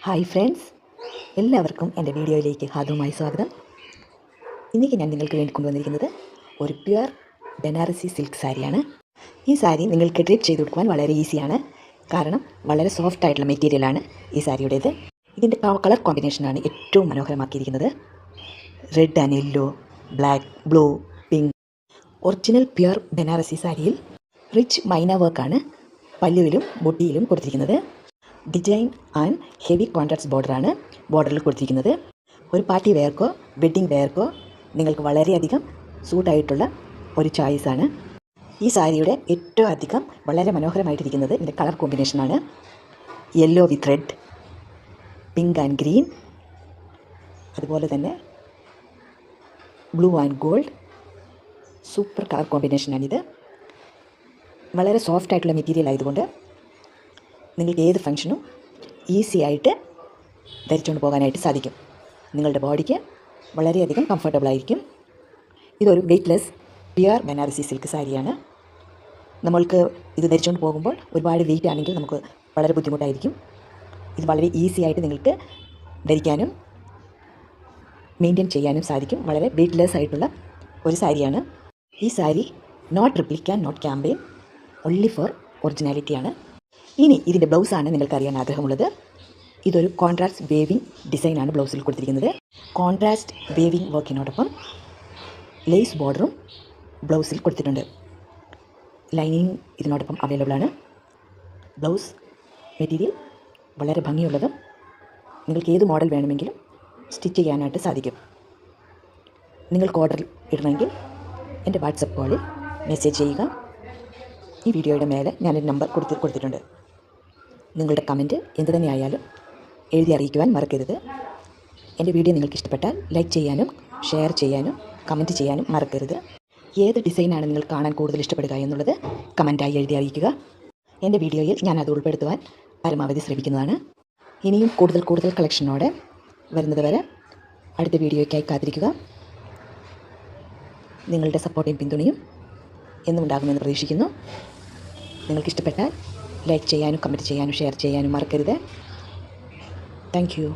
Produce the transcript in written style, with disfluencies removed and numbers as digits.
Hi friends, എല്ലാവർക്കും എൻ്റെ വീഡിയോയിലേക്ക് ഹാർദവമായി സ്വാഗതം. ഇന്നേക്ക് ഞാൻ നിങ്ങൾക്ക് വേണ്ടി കൊണ്ടുവന്നിരിക്കുന്നത് ഒരു പ്യുവർ ബനാറസി സിൽക്ക് സാരിയാണ്. ഈ സാരി നിങ്ങൾക്ക് ഡ്രിപ്പ് ചെയ്ത് കൊടുക്കുവാൻ വളരെ ഈസിയാണ്. കാരണം വളരെ സോഫ്റ്റ് ആയിട്ടുള്ള മെറ്റീരിയലാണ് ഈ സാരിയുടേത്. ഇതിൻ്റെ കളർ കോമ്പിനേഷനാണ് ഏറ്റവും മനോഹരമാക്കിയിരിക്കുന്നത്. Red and yellow, black, blue, pink. Original pure Banarasi സാരിയിൽ റിച്ച് മൈന വർക്കാണ് പല്ലുവിലും ബൊട്ടിയിലും കൊടുത്തിരിക്കുന്നത്. ഡിസൈൻ ആൻഡ് ഹെവി കോൺട്രാസ്റ്റ് ബോർഡറാണ് ബോർഡറിൽ കൊടുത്തിരിക്കുന്നത്. ഒരു പാർട്ടി വെയർക്കോ വെഡ്ഡിംഗ് വെയർക്കോ നിങ്ങൾക്ക് വളരെയധികം സൂട്ടായിട്ടുള്ള ഒരു ചോയ്സാണ്. ഈ സാരിയുടെ ഏറ്റവും അധികം വളരെ മനോഹരമായിട്ടിരിക്കുന്നത് ഇതിൻ്റെ കളർ കോമ്പിനേഷനാണ്. Yellow with red, pink and green, അതുപോലെ തന്നെ blue and gold. Super colour കോമ്പിനേഷനാണിത്. വളരെ സോഫ്റ്റ് ആയിട്ടുള്ള മെറ്റീരിയൽ ആയതുകൊണ്ട് നിങ്ങൾക്ക് ഏത് ഫംഗ്ഷനും ഈസി ആയിട്ട് ധരിച്ചുകൊണ്ട് പോകാനായിട്ട് സാധിക്കും. നിങ്ങളുടെ ബോഡിക്ക് വളരെയധികം കംഫർട്ടബിൾ ആയിരിക്കും. ഇതൊരു വെയ്റ്റ്ലെസ് പ്യുവർ ബനാറസി സിൽക്ക് സാരിയാണ്. നമ്മൾക്ക് ഇത് ധരിച്ചുകൊണ്ട് പോകുമ്പോൾ ഒരുപാട് വെയിറ്റ് ആണെങ്കിൽ നമുക്ക് വളരെ ബുദ്ധിമുട്ടായിരിക്കും. ഇത് വളരെ ഈസി ആയിട്ട് നിങ്ങൾക്ക് ധരിക്കാനും മെയിൻറ്റെയിൻ ചെയ്യാനും സാധിക്കും. വളരെ വെയ്റ്റ്ലെസ് ആയിട്ടുള്ള ഒരു സാരിയാണ്. ഈ sari not replica, not campaign, only for ഒറിജിനാലിറ്റിയാണ്. ഇനി ഇതിൻ്റെ ബ്ലൗസാണ് നിങ്ങൾക്ക് അറിയാൻ ആഗ്രഹമുള്ളത്. ഇതൊരു കോൺട്രാസ്റ്റ് വേവിങ് ഡിസൈനാണ് ബ്ലൗസിൽ കൊടുത്തിരിക്കുന്നത്. കോൺട്രാസ്റ്റ് വേവിങ് വർക്കിനോടൊപ്പം ലേസ് ബോർഡറും ബ്ലൗസിൽ കൊടുത്തിട്ടുണ്ട്. ലൈനിങ് ഇതിനോടൊപ്പം അവൈലബിൾ ആണ്. ബ്ലൗസ് മെറ്റീരിയൽ വളരെ ഭംഗിയുള്ളതും നിങ്ങൾക്ക് ഏത് മോഡൽ വേണമെങ്കിലും സ്റ്റിച്ച് ചെയ്യാനായിട്ട് സാധിക്കും. നിങ്ങൾക്ക് ഓർഡർ ഇടണമെങ്കിൽ എൻ്റെ വാട്സപ്പ് കോളിൽ മെസ്സേജ് ചെയ്യുക. ഈ വീഡിയോയുടെ മേലെ ഞാനൊരു നമ്പർ കൊടുത്തിട്ടുണ്ട്. നിങ്ങളുടെ കമൻറ്റ് എന്ത് തന്നെ ആയാലും എഴുതി അറിയിക്കുവാൻ മറക്കരുത്. എൻ്റെ വീഡിയോ നിങ്ങൾക്ക് ഇഷ്ടപ്പെട്ടാൽ ലൈക്ക് ചെയ്യാനും ഷെയർ ചെയ്യാനും കമൻറ്റ് ചെയ്യാനും മറക്കരുത്. ഏത് ഡിസൈനാണ് നിങ്ങൾ കാണാൻ കൂടുതൽ ഇഷ്ടപ്പെടുക എന്നുള്ളത് കമൻറ്റായി എഴുതി അറിയിക്കുക. എൻ്റെ വീഡിയോയിൽ ഞാൻ അത് ഉൾപ്പെടുത്തുവാൻ പരമാവധി ശ്രമിക്കുന്നതാണ്. ഇനിയും കൂടുതൽ കളക്ഷനോടെ വരുന്നത് വരെ അടുത്ത വീഡിയോയ്ക്കായി കാത്തിരിക്കുക. നിങ്ങളുടെ സപ്പോർട്ടും പിന്തുണയും എന്നും ഉണ്ടാകുമെന്ന് പ്രതീക്ഷിക്കുന്നു. നിങ്ങൾക്കിഷ്ടപ്പെട്ടാൽ ലൈക്ക് ചെയ്യാനും കമൻറ്റ് ചെയ്യാനും ഷെയർ ചെയ്യാനും മറക്കരുത്. Thank you.